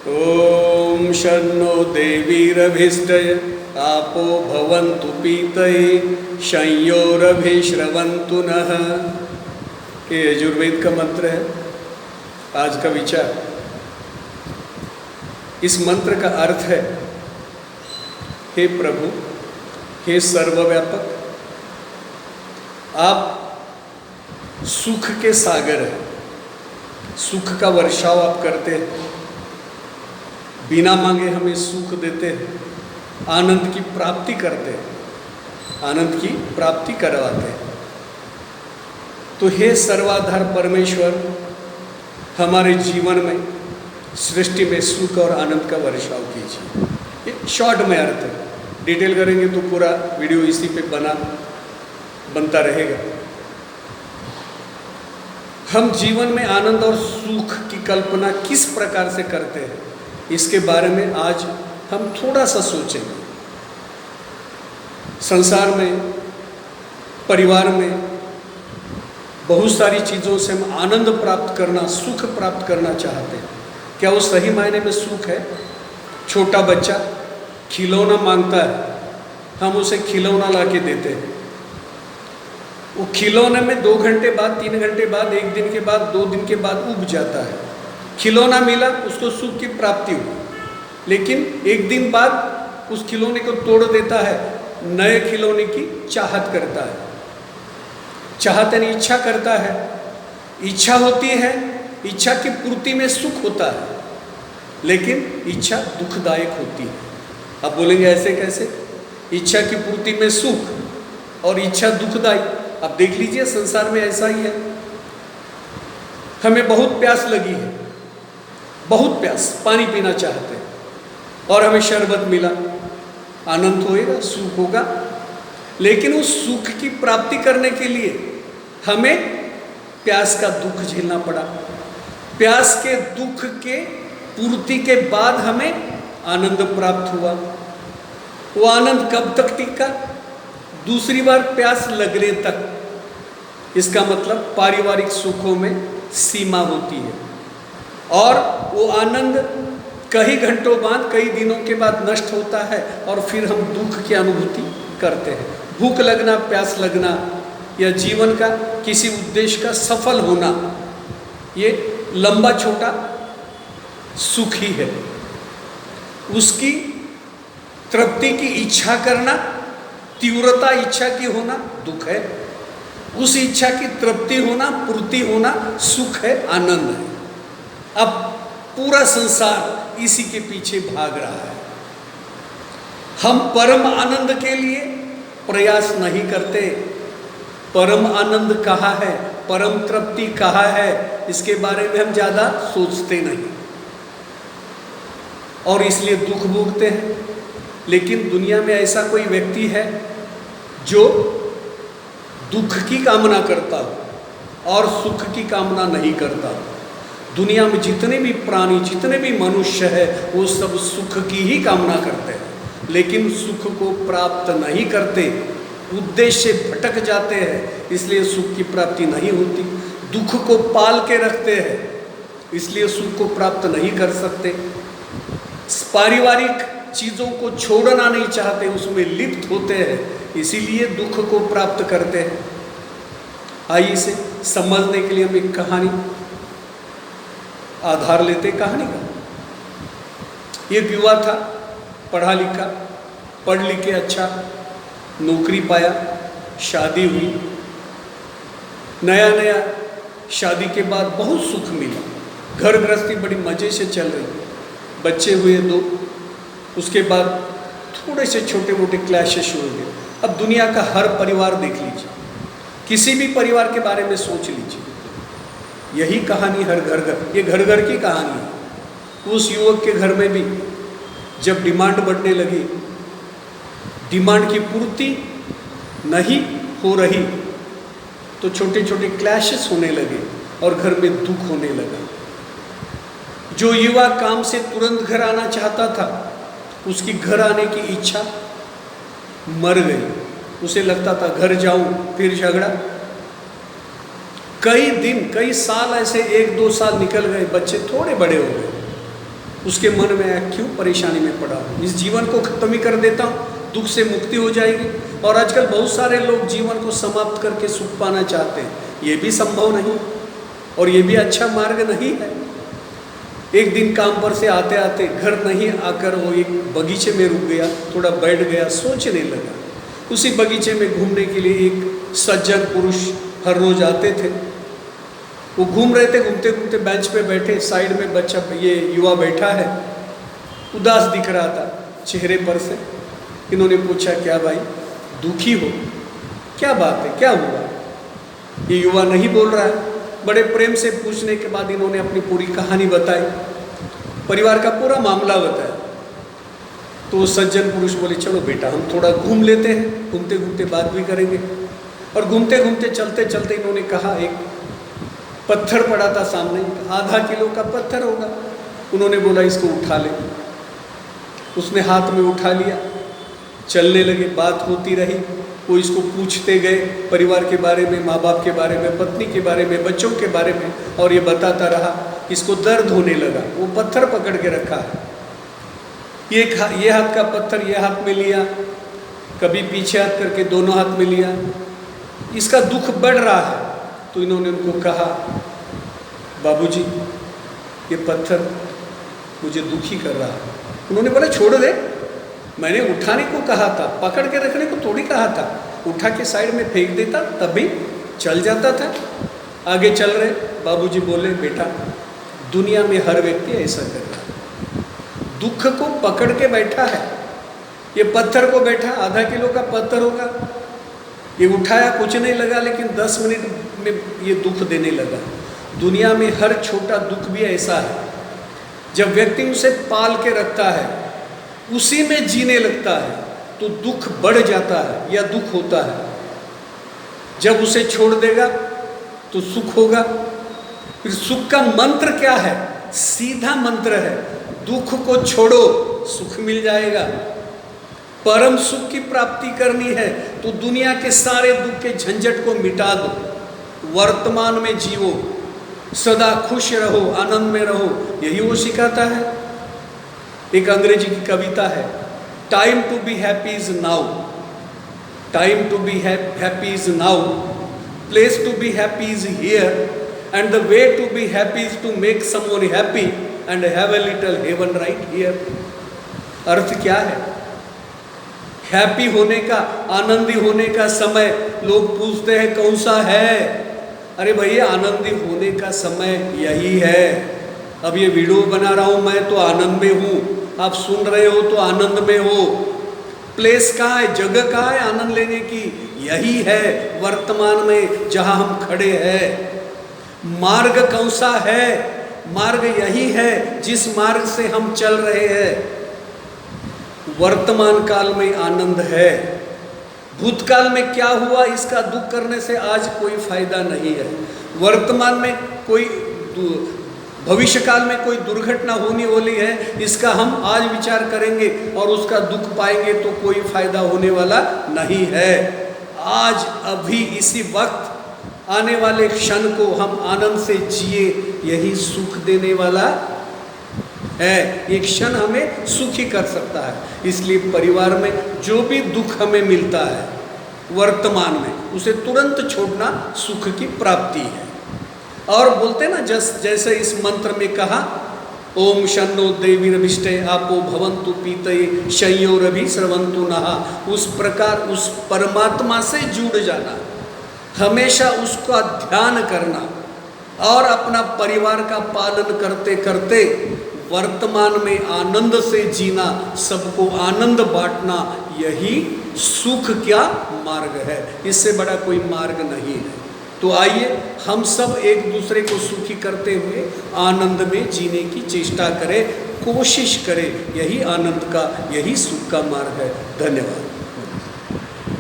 ओम शन्नो देवीरभिष्टय आपो भवन्तु पीतये संयोरभिश्रवन्तु नः। ये यजुर्वेद का मंत्र है। आज का विचार, इस मंत्र का अर्थ है, हे प्रभु, हे सर्वव्यापक, आप सुख के सागर हैं। सुख का वर्षाव आप करते हैं, बिना मांगे हमें सुख देते हैं, आनंद की प्राप्ति करते हैं, आनंद की प्राप्ति करवाते हैं। तो हे सर्वाधार परमेश्वर, हमारे जीवन में, सृष्टि में सुख और आनंद का वर्षाव कीजिए। ये शॉर्ट में अर्थ है, डिटेल करेंगे तो पूरा वीडियो इसी पे बनता रहेगा। हम जीवन में आनंद और सुख की कल्पना किस प्रकार से करते हैं, इसके बारे में आज हम थोड़ा सा सोचेंगे। संसार में, परिवार में बहुत सारी चीज़ों से हम आनंद प्राप्त करना, सुख प्राप्त करना चाहते हैं। क्या वो सही मायने में सुख है? छोटा बच्चा खिलौना मांगता है, हम उसे खिलौना ला के देते हैं। वो खिलौने में 2 घंटे बाद, 3 घंटे बाद, 1 दिन के बाद, 2 दिन के बाद उब जाता है। खिलौना मिला, उसको सुख की प्राप्ति हुई, लेकिन 1 दिन बाद उस खिलौने को तोड़ देता है, नए खिलौने की चाहत करता है। चाहत यानी इच्छा करता है, इच्छा होती है, इच्छा की पूर्ति में सुख होता है, लेकिन इच्छा दुखदायक होती है। आप बोलेंगे ऐसे कैसे? इच्छा की पूर्ति में सुख और इच्छा दुखदायी। आप देख लीजिए, संसार में ऐसा ही है। हमें बहुत प्यास लगी है, बहुत प्यास, पानी पीना चाहते हैं, और हमें शरबत मिला, आनंद होएगा, सुख होगा। लेकिन उस सुख की प्राप्ति करने के लिए हमें प्यास का दुख झेलना पड़ा। प्यास के दुख के पूर्ति के बाद हमें आनंद प्राप्त हुआ। वो आनंद कब तक टिका? दूसरी बार प्यास लगने तक। इसका मतलब पारिवारिक सुखों में सीमा होती है, और वो आनंद कई घंटों बाद, कई दिनों के बाद नष्ट होता है, और फिर हम दुख की अनुभूति करते हैं। भूख लगना, प्यास लगना, या जीवन का किसी उद्देश्य का सफल होना, ये लंबा छोटा सुख ही है। उसकी तृप्ति की इच्छा करना, तीव्रता इच्छा की होना दुख है। उस इच्छा की तृप्ति होना, पूर्ति होना सुख है, आनंद है। अब पूरा संसार इसी के पीछे भाग रहा है। हम परम आनंद के लिए प्रयास नहीं करते। परम आनंद कहाँ है, परम तृप्ति कहाँ है, इसके बारे में हम ज़्यादा सोचते नहीं, और इसलिए दुख भोगते हैं। लेकिन दुनिया में ऐसा कोई व्यक्ति है जो दुख की कामना करता हो और सुख की कामना नहीं करता? दुनिया में जितने भी प्राणी, जितने भी मनुष्य है, वो सब सुख की ही कामना करते हैं, लेकिन सुख को प्राप्त नहीं करते, उद्देश्य से भटक जाते हैं, इसलिए सुख की प्राप्ति नहीं होती। दुख को पाल के रखते हैं, इसलिए सुख को प्राप्त नहीं कर सकते। पारिवारिक चीज़ों को छोड़ना नहीं चाहते, उसमें लिप्त होते हैं, इसीलिए दुख को प्राप्त करते हैं। आइए इसे समझने के लिए हम एक कहानी आधार लेते। कहानी का एक युवा था, पढ़ा लिखा, पढ़ लिख के अच्छा नौकरी पाया, शादी हुई। नया नया शादी के बाद बहुत सुख मिला, घर गृहस्थी बड़ी मज़े से चल रही, बच्चे हुए 2। उसके बाद थोड़े से छोटे मोटे क्लैशेस हो गए। अब दुनिया का हर परिवार देख लीजिए, किसी भी परिवार के बारे में सोच लीजिए, यही कहानी हर घर घर, ये घर घर की कहानी है। उस युवक के घर में भी जब डिमांड बढ़ने लगी, डिमांड की पूर्ति नहीं हो रही, तो छोटे छोटे क्लैशेस होने लगे और घर में दुख होने लगा। जो युवा काम से तुरंत घर आना चाहता था, उसकी घर आने की इच्छा मर गई। उसे लगता था घर जाऊं, फिर झगड़ा। कई दिन, कई साल ऐसे 1-2 साल निकल गए, बच्चे थोड़े बड़े हो गए। उसके मन में क्यों परेशानी में पड़ा हूँ, इस जीवन को खत्म ही कर देता हूँ, दुख से मुक्ति हो जाएगी। और आजकल बहुत सारे लोग जीवन को समाप्त करके सुख पाना चाहते हैं, ये भी संभव नहीं और ये भी अच्छा मार्ग नहीं है। एक दिन काम पर से आते आते घर नहीं आकर वो एक बगीचे में रुक गया, थोड़ा बैठ गया, सोचने लगा। उसी बगीचे में घूमने के लिए एक सज्जन पुरुष हर रोज आते थे। वो घूम रहे थे, घूमते घूमते बेंच पे बैठे, साइड में बच्चा ये युवा बैठा है, उदास दिख रहा था चेहरे पर से। इन्होंने पूछा, क्या भाई दुखी हो, क्या बात है, क्या हुआ? ये युवा नहीं बोल रहा है। बड़े प्रेम से पूछने के बाद इन्होंने अपनी पूरी कहानी बताई, परिवार का पूरा मामला बताया। तो सज्जन पुरुष बोले, चलो बेटा हम थोड़ा घूम लेते हैं, घूमते घूमते बात भी करेंगे। और घूमते घूमते चलते चलते इन्होंने कहा, एक पत्थर पड़ा था सामने, आधा किलो का पत्थर होगा। उन्होंने बोला इसको उठा ले। उसने हाथ में उठा लिया, चलने लगे, बात होती रही। वो इसको पूछते गए परिवार के बारे में, माँ बाप के बारे में, पत्नी के बारे में, बच्चों के बारे में, और ये बताता रहा। इसको दर्द होने लगा, वो पत्थर पकड़ के रखा है, ये हाथ का पत्थर ये हाथ में लिया, कभी पीछे हाथ करके दोनों हाथ में लिया, इसका दुख बढ़ रहा है। तो इन्होंने उनको कहा, बाबूजी ये पत्थर मुझे दुखी कर रहा है। उन्होंने बोला, छोड़ दे, मैंने उठाने को कहा था, पकड़ के रखने को थोड़ी कहा था। उठा के साइड में फेंक देता तब भी चल जाता था। आगे चल रहे, बाबूजी बोले, बेटा दुनिया में हर व्यक्ति ऐसा कर रहा है, दुख को पकड़ के बैठा है। ये पत्थर को बैठा, आधा किलो का पत्थर होगा, ये उठाया, कुछ नहीं लगा, लेकिन 10 मिनट में ये दुख देने लगा। दुनिया में हर छोटा दुख भी ऐसा है, जब व्यक्ति उसे पाल के रखता है, उसी में जीने लगता है, तो दुख बढ़ जाता है या दुख होता है। जब उसे छोड़ देगा तो सुख होगा। फिर सुख का मंत्र क्या है? सीधा मंत्र है, दुख को छोड़ो, सुख मिल जाएगा। परम सुख की प्राप्ति करनी है तो दुनिया के सारे दुख के झंझट को मिटा दो, वर्तमान में जीवो, सदा खुश रहो, आनंद में रहो, यही वो सिखाता है। एक अंग्रेजी की कविता है, time to be happy is now, time to be happy is now, place to be happy is here, and the way to be happy is to make someone happy and have a little heaven right here. अर्थ क्या है? Happy होने का, आनंदी होने का समय लोग पूछते हैं कौन सा है? अरे भैया, आनंदी होने का समय यही है। अब ये वीडियो बना रहा हूँ मैं तो आनंद में हूँ, आप सुन रहे हो तो आनंद में हो। प्लेस कहाँ है, जगह कहाँ है आनंद लेने की? यही है वर्तमान में जहाँ हम खड़े हैं। मार्ग कौन सा है? मार्ग यही है जिस मार्ग से हम चल रहे हैं। वर्तमान काल में आनंद है, भूतकाल में क्या हुआ इसका दुख करने से आज कोई फायदा नहीं है। वर्तमान में कोई, भविष्य काल में कोई दुर्घटना होने वाली है, इसका हम आज विचार करेंगे और उसका दुख पाएंगे तो कोई फायदा होने वाला नहीं है। आज अभी इसी वक्त आने वाले क्षण को हम आनंद से जिए, यही सुख देने वाला है। ये क्षण हमें सुखी कर सकता है। इसलिए परिवार में जो भी दुख हमें मिलता है वर्तमान में, उसे तुरंत छोड़ना सुख की प्राप्ति है। और बोलते ना, जैसे इस मंत्र में कहा, ओम शन्नो देवीरभिष्टे आपो भवन्तु पीतये शय्योरभि स्रवन्तु नः, उस प्रकार उस परमात्मा से जुड़ जाना, हमेशा उसका ध्यान करना और अपना परिवार का पालन करते करते वर्तमान में आनंद से जीना, सबको आनंद बांटना, यही सुख क्या मार्ग है। इससे बड़ा कोई मार्ग नहीं है। तो आइए हम सब एक दूसरे को सुखी करते हुए आनंद में जीने की चेष्टा करें, कोशिश करें। यही आनंद का, यही सुख का मार्ग है। धन्यवाद।